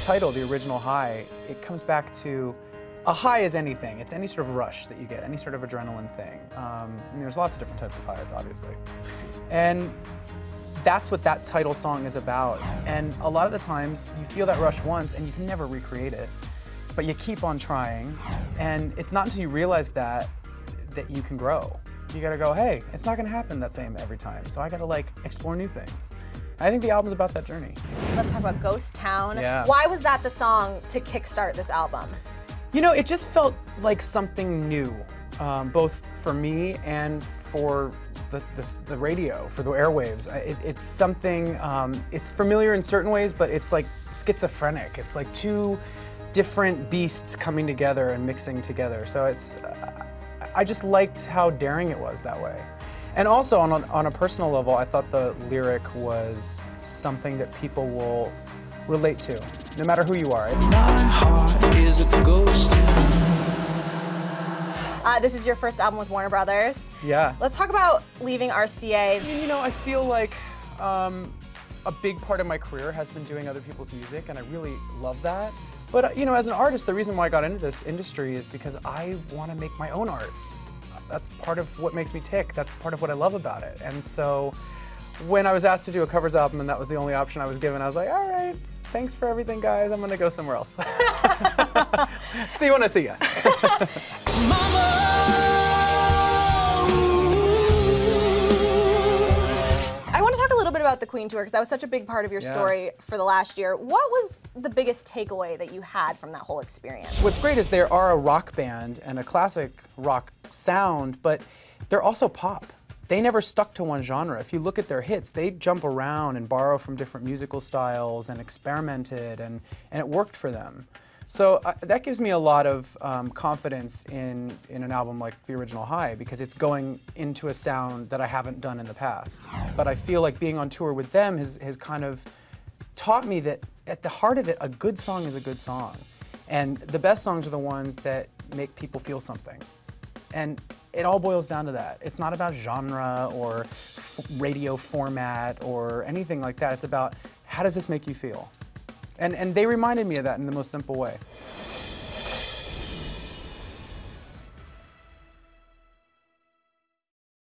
title, The Original High, it comes back to a high is anything. It's any sort of rush that you get, any sort of adrenaline thing. And there's lots of different types of highs, obviously. And that's what that title song is about. And a lot of the times, you feel that rush once and you can never recreate it, but you keep on trying. And it's not until you realize that you can grow. You gotta go, hey, it's not gonna happen that same every time, so I gotta like explore new things. I think the album's about that journey. Let's talk about Ghost Town. Yeah. Why was that the song to kickstart this album? You know, it just felt like something new, both for me and for the radio, for the airwaves. It's something, it's familiar in certain ways, but it's like schizophrenic. It's like two different beasts coming together and mixing together. So it's, I just liked how daring it was that way. And also on a personal level, I thought the lyric was something that people will relate to, no matter who you are. My heart is a ghost town. This is your first album with Warner Brothers. Yeah. Let's talk about leaving RCA. You know, I feel like a big part of my career has been doing other people's music, and I really love that. But you know, as an artist, the reason why I got into this industry is because I want to make my own art. That's part of what makes me tick. That's part of what I love about it. And so when I was asked to do a covers album and that was the only option I was given, I was like, all right, thanks for everything, guys. I'm gonna go somewhere else. See you when I see you. I want to talk a little bit about the Queen tour because that was such a big part of your story for the last year. What was the biggest takeaway that you had from that whole experience? What's great is they are a rock band and a classic rock sound, but they're also pop. They never stuck to one genre. If you look at their hits, they jump around and borrow from different musical styles and experimented, and it worked for them. So that gives me a lot of confidence in an album like The Original High, because it's going into a sound that I haven't done in the past. But I feel like being on tour with them has kind of taught me that at the heart of it, a good song is a good song. And the best songs are the ones that make people feel something. And it all boils down to that. It's not about genre or radio format or anything like that. It's about, how does this make you feel? And they reminded me of that in the most simple way.